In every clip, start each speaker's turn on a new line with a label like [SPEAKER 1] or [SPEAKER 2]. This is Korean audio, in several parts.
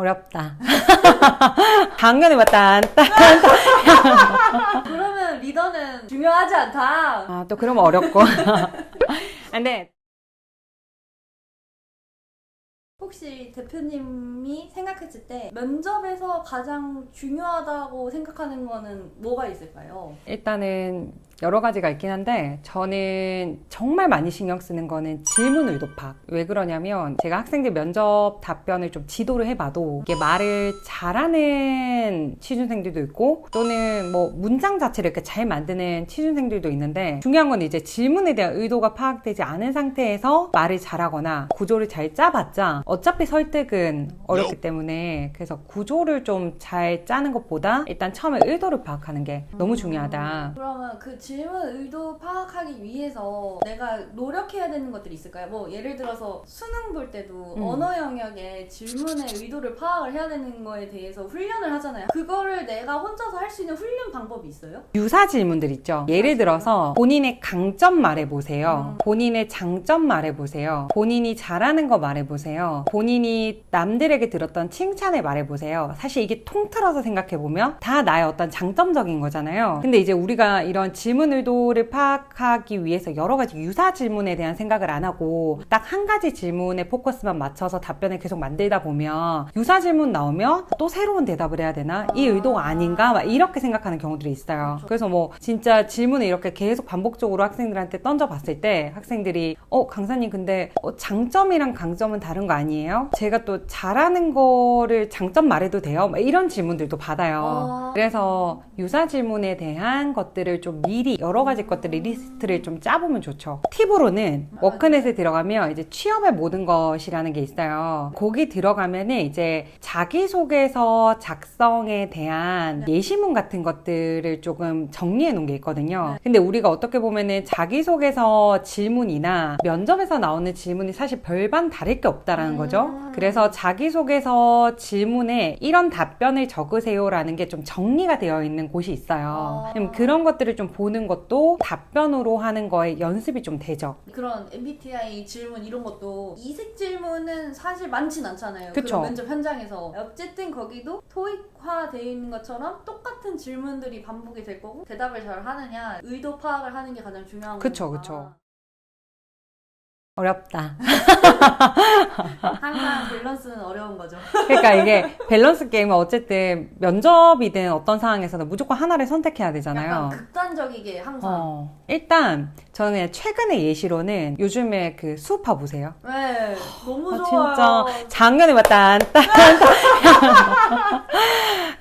[SPEAKER 1] 어렵다. 당연히 맞다.
[SPEAKER 2] 그러면 리더는 중요하지 않다.
[SPEAKER 1] 아, 또 그러면 어렵고. 근데
[SPEAKER 2] 혹시 대표님이 생각했을 때 면접에서 가장 중요하다고 생각하는 거는 뭐가 있을까요?
[SPEAKER 1] 일단은 여러 가지가 있긴 한데 저는 정말 많이 신경 쓰는 거는 질문 의도 파악. 왜 그러냐면 제가 학생들 면접 답변을 좀 지도를 해봐도 이게 말을 잘하는 취준생들도 있고 또는 뭐 문장 자체를 이렇게 잘 만드는 취준생들도 있는데 중요한 건 이제 질문에 대한 의도가 파악되지 않은 상태에서 말을 잘하거나 구조를 잘 짜봤자 어차피 설득은 어렵기 때문에 그래서 구조를 좀 잘 짜는 것보다 일단 처음에 의도를 파악하는 게 너무 중요하다.
[SPEAKER 2] 그러면 그 질문 의도 파악하기 위해서 내가 노력해야 되는 것들이 있을까요? 뭐 예를 들어서 수능 볼 때도 언어 영역에 질문의 의도를 파악을 해야 되는 거에 대해서 훈련을 하잖아요. 그거를 내가 혼자서 할 수 있는 훈련 방법이 있어요?
[SPEAKER 1] 유사 질문들 있죠. 예를 들어서 본인의 강점 말해보세요. 본인의 장점 말해보세요. 본인이 잘하는 거 말해보세요. 본인이 남들에게 들었던 칭찬을 말해보세요. 사실 이게 통틀어서 생각해보면 다 나의 어떤 장점적인 거잖아요. 근데 이제 우리가 이런 질문 의도를 파악하기 위해서 여러 가지 유사 질문에 대한 생각을 안 하고 딱 한 가지 질문에 포커스만 맞춰서 답변을 계속 만들다 보면 유사 질문 나오면 또 새로운 대답을 해야 되나? 이 의도가 아닌가? 막 이렇게 생각하는 경우들이 있어요. 그래서 뭐 진짜 질문을 이렇게 계속 반복적으로 학생들한테 던져봤을 때 학생들이 강사님 근데 장점이랑 강점은 다른 거 아니에요? 제가 또 잘하는 거를 장점 말해도 돼요? 막 이런 질문들도 받아요. 그래서 유사 질문에 대한 것들을 좀 미리 여러 가지 것들의 리스트를 좀 짜보면 좋죠. 팁으로는 워크넷에 들어가면 이제 취업의 모든 것이라는 게 있어요. 거기 들어가면은 이제 자기소개서 작성에 대한 예시문 같은 것들을 조금 정리해 놓은 게 있거든요. 근데 우리가 어떻게 보면은 자기소개서 질문이나 면접에서 나오는 질문이 사실 별반 다를 게 없다라는 거죠. 그래서 자기소개서 질문에 이런 답변을 적으세요라는 게 좀 정리가 되어 있는 곳이 있어요. 그런 것들을 좀 보는 것도 답변으로 하는 거에 연습이 좀 되죠.
[SPEAKER 2] 그런 MBTI 질문 이런 것도 이색 질문은 사실 많진 않잖아요.
[SPEAKER 1] 그쵸.
[SPEAKER 2] 그런 면접 현장에서. 어쨌든 거기도 토익화 되어 있는 것처럼 똑같은 질문들이 반복이 될 거고 대답을 잘 하느냐 의도 파악을 하는 게 가장 중요한 거니까.
[SPEAKER 1] 그쵸. 어렵다.
[SPEAKER 2] 항상 밸런스는 어려운 거죠.
[SPEAKER 1] 그러니까 이게 밸런스 게임은 어쨌든 면접이든 어떤 상황에서는 무조건 하나를 선택해야 되잖아요.
[SPEAKER 2] 약간 극단적이게 항상.
[SPEAKER 1] 일단 저는 그냥 최근의 예시로는 요즘에 그 수우파 보세요.
[SPEAKER 2] 네, 너무 좋아요.
[SPEAKER 1] 진짜 작년에 맞다.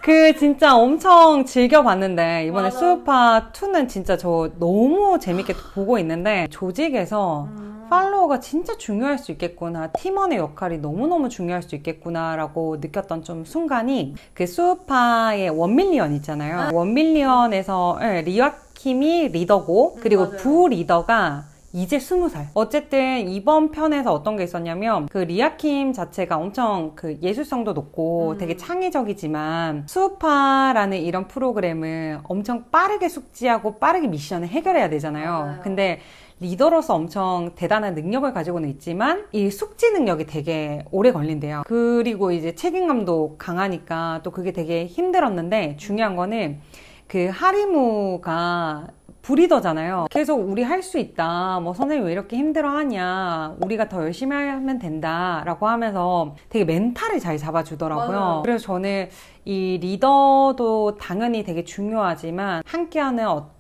[SPEAKER 1] 그 진짜 엄청 즐겨봤는데 이번에
[SPEAKER 2] 맞아.
[SPEAKER 1] 수우파 2는 진짜 저 너무 재밌게 보고 있는데 조직에서 팔로워가 진짜 중요할 수 있겠구나. 팀원의 역할이 너무너무 중요할 수 있겠구나라고 느꼈던 좀 순간이 그 수우파의 1밀리언 있잖아요. 1밀리언에서 리와킴이 리더고 그리고
[SPEAKER 2] 맞아요.
[SPEAKER 1] 부리더가 이제 20살. 어쨌든 이번 편에서 어떤 게 있었냐면 그 리아킴 자체가 엄청 그 예술성도 높고 되게 창의적이지만 수우파라는 이런 프로그램을 엄청 빠르게 숙지하고 빠르게 미션을 해결해야 되잖아요.
[SPEAKER 2] 맞아요.
[SPEAKER 1] 근데 리더로서 엄청 대단한 능력을 가지고는 있지만 이 숙지 능력이 되게 오래 걸린대요. 그리고 이제 책임감도 강하니까 또 그게 되게 힘들었는데 중요한 거는 그 하리무가 브리더잖아요. 계속 우리 할 수 있다. 뭐 선생님 왜 이렇게 힘들어하냐. 우리가 더 열심히 하면 된다. 라고 하면서 되게 멘탈을 잘 잡아주더라고요.
[SPEAKER 2] 맞아요.
[SPEAKER 1] 그래서 저는 이 리더도 당연히 되게 중요하지만 함께하는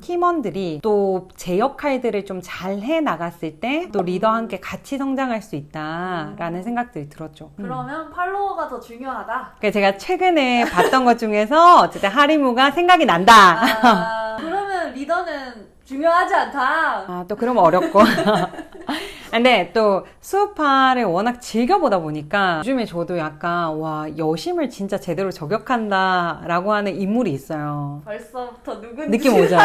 [SPEAKER 1] 팀원들이 또 제 역할들을 좀 잘 해 나갔을 때 또 리더와 함께 같이 성장할 수 있다라는 생각들이 들었죠.
[SPEAKER 2] 그러면 팔로워가 더 중요하다.
[SPEAKER 1] 그래서 제가 최근에 봤던 것 중에서 어쨌든 하리무가 생각이 난다.
[SPEAKER 2] 그러면 리더는 중요하지 않다.
[SPEAKER 1] 또 그러면 어렵고. 근데 또 수우파를 워낙 즐겨보다 보니까 요즘에 저도 약간 와 여심을 진짜 제대로 저격한다라고 하는 인물이 있어요.
[SPEAKER 2] 벌써부터 누군지
[SPEAKER 1] 느낌 오죠?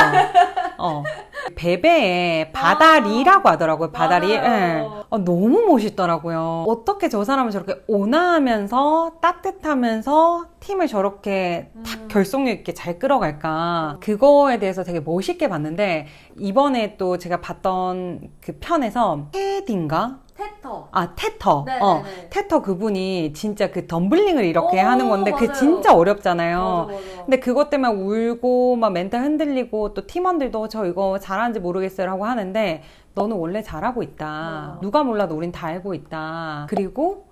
[SPEAKER 1] 베베의 바다리라고 하더라고요. 바다리.
[SPEAKER 2] 맞아요.
[SPEAKER 1] 예. 너무 멋있더라고요. 어떻게 저 사람은 저렇게 온화하면서 따뜻하면서 팀을 저렇게 탁 결속력 있게 잘 끌어갈까. 그거에 대해서 되게 멋있게 봤는데 이번에 또 제가 봤던 그 편에서 테디인가?
[SPEAKER 2] 테터.
[SPEAKER 1] 아, 테터.
[SPEAKER 2] 네네네.
[SPEAKER 1] 테터 그분이 진짜 그 덤블링을 이렇게
[SPEAKER 2] 오,
[SPEAKER 1] 하는 건데 그게
[SPEAKER 2] 맞아요.
[SPEAKER 1] 진짜 어렵잖아요.
[SPEAKER 2] 맞아.
[SPEAKER 1] 근데 그것 때문에 울고 막 멘탈 흔들리고 또 팀원들도 저 이거 잘하는지 모르겠어요 라고 하는데 너는 원래 잘하고 있다. 누가 몰라도 우린 다 알고 있다. 그리고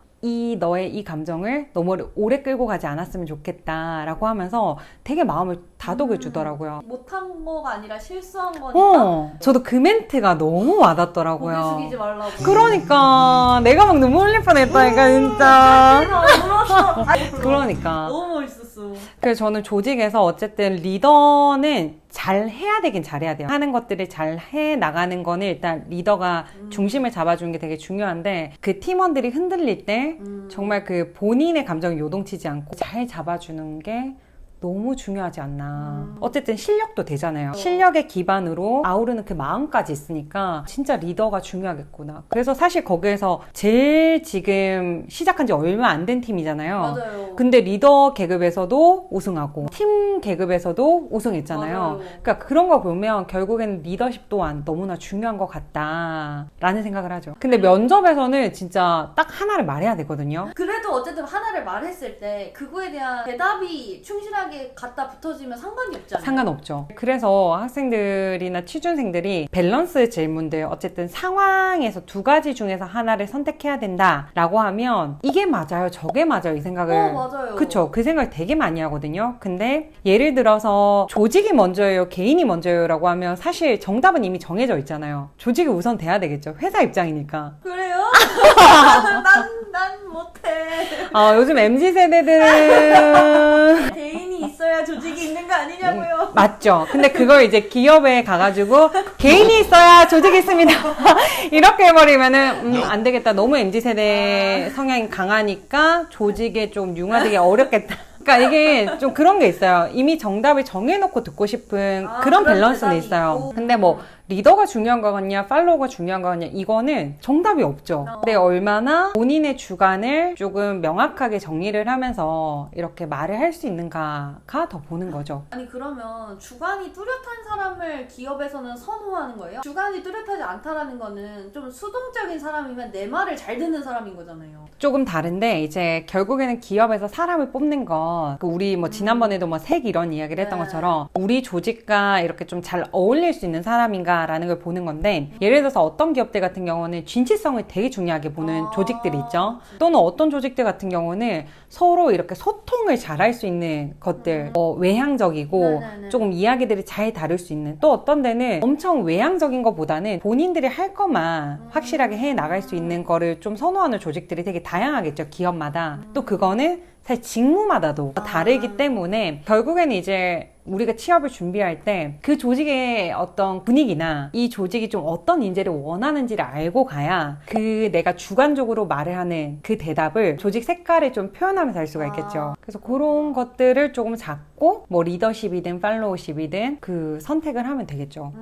[SPEAKER 1] 너의 이 감정을 너무 오래 끌고 가지 않았으면 좋겠다 라고 하면서 되게 마음을 다독여 주더라고요.
[SPEAKER 2] 못한 거가 아니라 실수한 거니까
[SPEAKER 1] 저도 그 멘트가 너무 와닿더라고요.
[SPEAKER 2] 고개 숙이지 말라고.
[SPEAKER 1] 그러니까 내가 막 눈물 흘릴 뻔했다니까 진짜.
[SPEAKER 2] 울었어.
[SPEAKER 1] 그러니까.
[SPEAKER 2] 너무 멋있었어.
[SPEAKER 1] 그래서 저는 조직에서 어쨌든 리더는 잘 해야 되긴 잘해야 돼요. 하는 것들을 잘 해 나가는 거는 일단 리더가 중심을 잡아주는 게 되게 중요한데 그 팀원들이 흔들릴 때 정말 그 본인의 감정이 요동치지 않고 잘 잡아주는 게 너무 중요하지 않나. 어쨌든 실력도 되잖아요. 실력의 기반으로 아우르는 그 마음까지 있으니까 진짜 리더가 중요하겠구나. 그래서 사실 거기에서 제일 지금 시작한 지 얼마 안 된 팀이잖아요.
[SPEAKER 2] 맞아요.
[SPEAKER 1] 근데 리더 계급에서도 우승하고 팀 계급에서도 우승했잖아요.
[SPEAKER 2] 맞아요.
[SPEAKER 1] 그러니까 그런 거 보면 결국에는 리더십 또한 너무나 중요한 것 같다라는 생각을 하죠. 근데 면접에서는 진짜 딱 하나를 말해야 되거든요.
[SPEAKER 2] 그래도 어쨌든 하나를 말했을 때 그거에 대한 대답이 충실하게 갖다 붙어지면 상관이 없잖아요.
[SPEAKER 1] 상관없죠. 그래서 학생들이나 취준생들이 밸런스 질문들 어쨌든 상황에서 두 가지 중에서 하나를 선택해야 된다라고 하면 이게 맞아요, 저게 맞아요 이 생각을
[SPEAKER 2] 맞아요.
[SPEAKER 1] 그쵸. 그 생각 되게 많이 하거든요. 근데 예를 들어서 조직이 먼저예요, 개인이 먼저예요 라고 하면 사실 정답은 이미 정해져 있잖아요. 조직이 우선 돼야 되겠죠. 회사 입장이니까.
[SPEAKER 2] 그래요? 난 못해.
[SPEAKER 1] 요즘 MZ세대들은
[SPEAKER 2] 개인이 있어야 조직이 있는 거 아니냐고요.
[SPEAKER 1] 맞죠. 근데 그걸 이제 기업에 가가지고 개인이 있어야 조직이 있습니다. 이렇게 해버리면은 안 되겠다. 너무 MZ세대 성향이 강하니까 조직에 좀 융화되기 어렵겠다. 그러니까 이게 좀 그런 게 있어요. 이미 정답을 정해놓고 듣고 싶은 그런 밸런스는
[SPEAKER 2] 대답이
[SPEAKER 1] 있어요.
[SPEAKER 2] 있고.
[SPEAKER 1] 근데 뭐 리더가 중요한 거겠냐, 팔로워가 중요한 거겠냐, 이거는 정답이 없죠. 근데 얼마나 본인의 주관을 조금 명확하게 정리를 하면서 이렇게 말을 할 수 있는가가 더 보는 거죠.
[SPEAKER 2] 아니 그러면 주관이 뚜렷한 사람을 기업에서는 선호하는 거예요? 주관이 뚜렷하지 않다라는 거는 좀 수동적인 사람이면 내 말을 잘 듣는 사람인 거잖아요.
[SPEAKER 1] 조금 다른데 이제 결국에는 기업에서 사람을 뽑는 거, 우리 뭐 지난번에도 뭐 색 이런 이야기를 했던
[SPEAKER 2] 네.
[SPEAKER 1] 것처럼 우리 조직과 이렇게 좀 잘 어울릴 수 있는 사람인가라는 걸 보는 건데, 예를 들어서 어떤 기업들 같은 경우는 진취성을 되게 중요하게 보는 조직들이 있죠. 또는 어떤 조직들 같은 경우는 서로 이렇게 소통을 잘할 수 있는 것들, 외향적이고
[SPEAKER 2] 네네네.
[SPEAKER 1] 조금 이야기들을 잘 다룰 수 있는, 또 어떤 데는 엄청 외향적인 것보다는 본인들이 할 것만 확실하게 해 나갈 수 있는 거를 좀 선호하는 조직들이 되게 다양하겠죠, 기업마다. 또 그거는 사실 직무마다도 다르기 때문에 결국에는 이제 우리가 취업을 준비할 때 그 조직의 어떤 분위기나 이 조직이 좀 어떤 인재를 원하는지를 알고 가야 그 내가 주관적으로 말을 하는 그 대답을 조직 색깔을 좀 표현하면서 할 수가 있겠죠. 그래서 그런 것들을 조금 잡고 뭐 리더십이든 팔로우십이든 그 선택을 하면 되겠죠.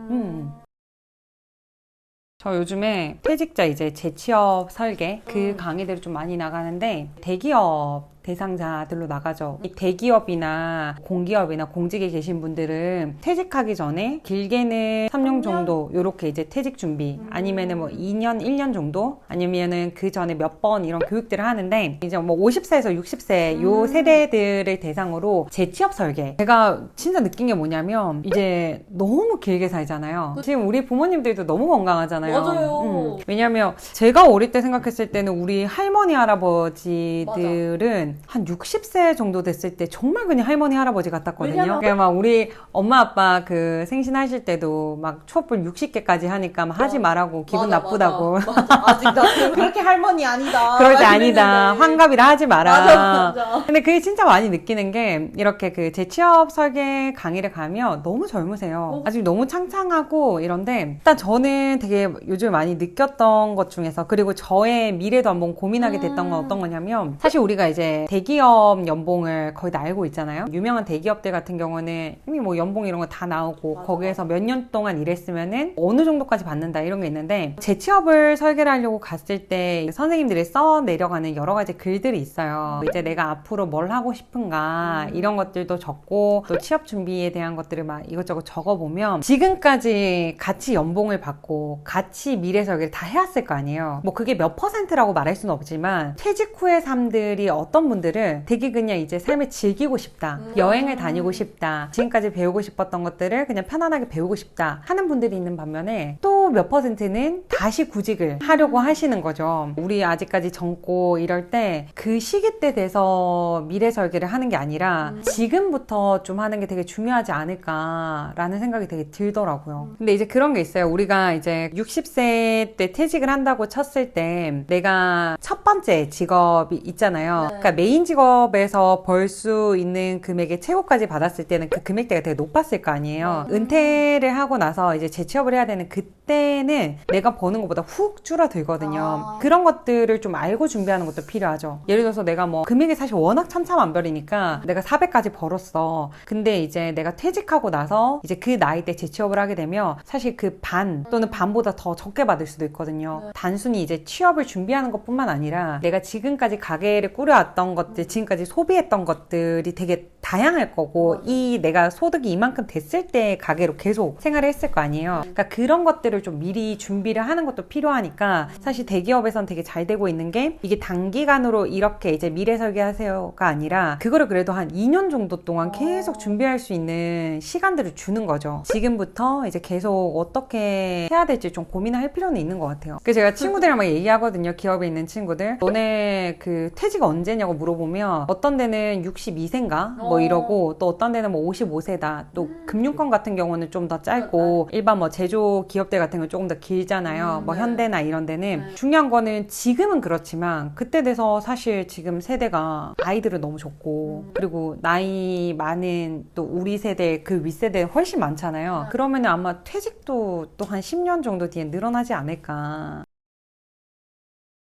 [SPEAKER 1] 저 요즘에 퇴직자 이제 재취업 설계 그 강의들을 좀 많이 나가는데 대기업 대상자들로 나가죠. 이 대기업이나 공기업이나 공직에 계신 분들은 퇴직하기 전에 길게는 3년 정도 요렇게 이제 퇴직 준비, 아니면은 뭐 2년, 1년 정도, 아니면은 그 전에 몇 번 이런 교육들을 하는데, 이제 뭐 50세에서 60세 요 세대들을 대상으로 재취업 설계. 제가 진짜 느낀 게 뭐냐면 이제 너무 길게 살잖아요. 지금 우리 부모님들도 너무 건강하잖아요.
[SPEAKER 2] 맞아요.
[SPEAKER 1] 왜냐면 제가 어릴 때 생각했을 때는 우리 할머니 할아버지들은 한 60세 정도 됐을 때 정말 그냥 할머니 할아버지 같았거든요. 그냥 막 우리 엄마 아빠 그 생신하실 때도 막 촛불 60개까지 하니까 막 하지 말라고 기분 나쁘다고.
[SPEAKER 2] 맞아. 아직 나 그렇게 할머니 아니다.
[SPEAKER 1] 그럴 때 아니다. 환갑이라 하지 마라.
[SPEAKER 2] 맞아.
[SPEAKER 1] 근데 그게 진짜 많이 느끼는 게 이렇게 그 재취업 설계 강의를 가면 너무 젊으세요. 아직 너무 창창하고 이런데, 일단 저는 되게 요즘에 많이 느꼈던 것 중에서, 그리고 저의 미래도 한번 고민하게 됐던 건 어떤 거냐면, 사실 우리가 이제 대기업 연봉을 거의 다 알고 있잖아요. 유명한 대기업들 같은 경우는 이미 뭐 연봉 이런 거 다 나오고
[SPEAKER 2] 맞아.
[SPEAKER 1] 거기에서 몇 년 동안 일했으면은 어느 정도까지 받는다 이런 게 있는데 재취업을 설계를 하려고 갔을 때 선생님들이 써 내려가는 여러 가지 글들이 있어요. 이제 내가 앞으로 뭘 하고 싶은가 이런 것들도 적고 또 취업 준비에 대한 것들을 막 이것저것 적어보면 지금까지 같이 연봉을 받고 같이 미래 설계를 다 해왔을 거 아니에요. 뭐 그게 몇 %라고 말할 수는 없지만 퇴직 후의 삶들이 어떤 분들은 되게 그냥 이제 삶을 즐기고 싶다. 여행을 다니고 싶다. 지금까지 배우고 싶었던 것들을 그냥 편안하게 배우고 싶다 하는 분들이 있는 반면에 또 몇 %는 다시 구직을 하려고 하시는 거죠. 우리 아직까지 젊고 이럴 때 그 시기 때 돼서 미래 설계를 하는 게 아니라 지금부터 좀 하는 게 되게 중요하지 않을까라는 생각이 되게 들더라고요. 근데 이제 그런 게 있어요. 우리가 이제 60세 때 퇴직을 한다고 쳤을 때 내가 첫 번째 직업이 있잖아요.
[SPEAKER 2] 네.
[SPEAKER 1] 그러니까 메인 직업에서 벌 수 있는 금액의 최고까지 받았을 때는 그 금액대가 되게 높았을 거 아니에요. 은퇴를 하고 나서 이제 재취업을 해야 되는 그때는 내가 버는 것보다 훅 줄어들거든요. 그런 것들을 좀 알고 준비하는 것도 필요하죠. 예를 들어서 내가 뭐 금액이 사실 워낙 천차만별이니까 내가 400까지 벌었어. 근데 이제 내가 퇴직하고 나서 이제 그 나이 때 재취업을 하게 되면 사실 그 반 또는 반보다 더 적게 받을 수도 있거든요. 단순히 이제 취업을 준비하는 것뿐만 아니라 내가 지금까지 가게를 꾸려왔던 것들, 지금까지 소비했던 것들이 되게 다양할 거고 이 내가 소득이 이만큼 됐을 때 가게로 계속 생활을 했을 거 아니에요. 그러니까 그런 것들을 좀 미리 준비를 하는 것도 필요하니까 사실 대기업에선 되게 잘 되고 있는 게 이게 단기간으로 이렇게 이제 미래 설계하세요가 아니라 그거를 그래도 한 2년 정도 동안 계속 준비할 수 있는 시간들을 주는 거죠. 지금부터 이제 계속 어떻게 해야 될지 좀 고민할 필요는 있는 것 같아요. 그래서 제가 친구들이랑 막 얘기하거든요. 기업에 있는 친구들. 너네 그 퇴직 언제냐고 물어보면 어떤 데는 62세인가? 뭐 이러고 또 어떤 데는 뭐 55세다. 또 금융권 같은 경우는 좀 더 짧고 일반 뭐 제조 기업들 같은 경우는 조금 더 길잖아요. 뭐 현대나 이런 데는. 중요한 거는 지금은 그렇지만 그때 돼서 사실 지금 세대가 아이들은 너무 적고 그리고 나이 많은 또 우리 세대 그 윗세대 훨씬 많잖아요. 그러면 아마 퇴직도 또 한 10년 정도 뒤에 늘어나지 않을까.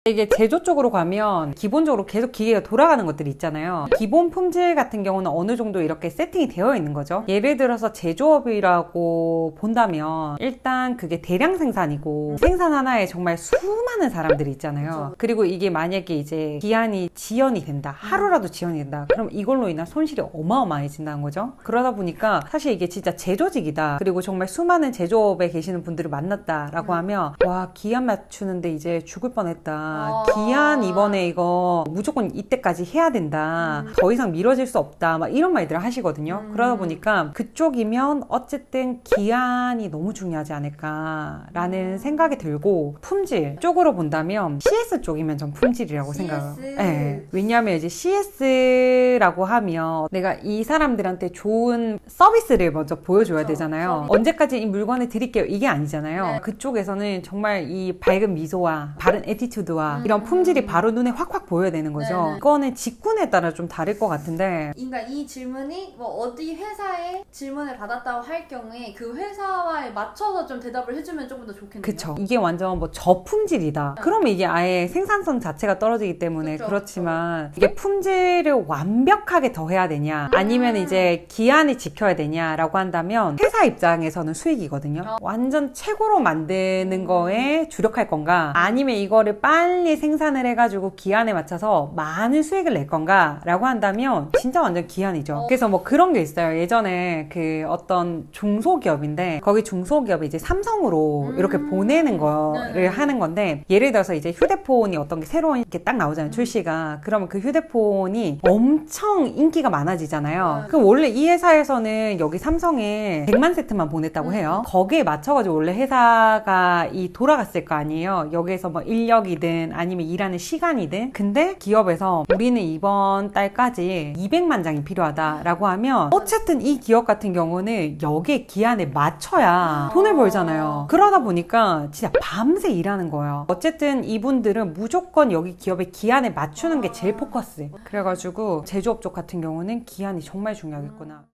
[SPEAKER 1] 이게 제조 쪽으로 가면 기본적으로 계속 기계가 돌아가는 것들이 있잖아요. 기본 품질 같은 경우는 어느 정도 이렇게 세팅이 되어 있는 거죠. 예를 들어서 제조업이라고 본다면 일단 그게 대량 생산이고 생산 하나에 정말 수많은 사람들이 있잖아요. 그리고 이게 만약에 이제 기한이 지연이 된다. 하루라도 지연이 된다. 그럼 이걸로 인한 손실이 어마어마해진다는 거죠. 그러다 보니까 사실 이게 진짜 제조직이다. 그리고 정말 수많은 제조업에 계시는 분들을 만났다라고 하면 와 기한 맞추는데 이제 죽을 뻔했다. 기한 이번에 이거 무조건 이때까지 해야 된다. 더 이상 미뤄질 수 없다. 막 이런 말들을 하시거든요. 그러다 보니까 그쪽이면 어쨌든 기한이 너무 중요하지 않을까라는 생각이 들고 품질 쪽으로 본다면 CS 쪽이면 전 품질이라고 생각해요. 네. 왜냐하면 이제 CS라고 하면 내가 이 사람들한테 좋은 서비스를 먼저 보여줘야 되잖아요. 언제까지 이 물건을 드릴게요. 이게 아니잖아요.
[SPEAKER 2] 네.
[SPEAKER 1] 그쪽에서는 정말 이 밝은 미소와 바른 애티튜드와 이런 품질이 바로 눈에 확확 보여야 되는 거죠.
[SPEAKER 2] 네네.
[SPEAKER 1] 그거는 직군에 따라 좀 다를 것 같은데
[SPEAKER 2] 그러니까 이 질문이 뭐 어디 회사에 질문을 받았다고 할 경우에 그 회사와에 맞춰서 좀 대답을 해주면 조금 더 좋겠네요.
[SPEAKER 1] 그쵸. 이게 완전 뭐 저품질이다. 그러면 이게 아예 생산성 자체가 떨어지기 때문에
[SPEAKER 2] 그쵸,
[SPEAKER 1] 그렇지만 이게 품질을 완벽하게 더 해야 되냐 아니면 이제 기한을 지켜야 되냐라고 한다면 회사 입장에서는 수익이거든요. 완전 최고로 만드는 거에 주력할 건가 아니면 이거를 빨리 생산을 해가지고 기한에 맞춰서 많은 수익을 낼 건가 라고 한다면 진짜 완전 기한이죠. 그래서 뭐 그런 게 있어요. 예전에 그 어떤 중소기업인데 거기 중소기업이 이제 삼성으로 이렇게 보내는 거를 하는 건데 예를 들어서 이제 휴대폰이 어떤 게 새로운 이렇게 딱 나오잖아요. 출시가. 그러면 그 휴대폰이 엄청 인기가 많아지잖아요. 그럼 원래 이 회사에서는 여기 삼성에 100만 세트만 보냈다고 해요. 거기에 맞춰가지고 원래 회사가 돌아갔을 거 아니에요. 여기에서 뭐 인력이든 아니면 일하는 시간이든. 근데 기업에서 우리는 이번 달까지 200만 장이 필요하다라고 하면 어쨌든 이 기업 같은 경우는 여기에 기한에 맞춰야 돈을 벌잖아요. 그러다 보니까 진짜 밤새 일하는 거예요. 어쨌든 이분들은 무조건 여기 기업의 기한에 맞추는 게 제일 포커스. 그래가지고 제조업 쪽 같은 경우는 기한이 정말 중요하겠구나.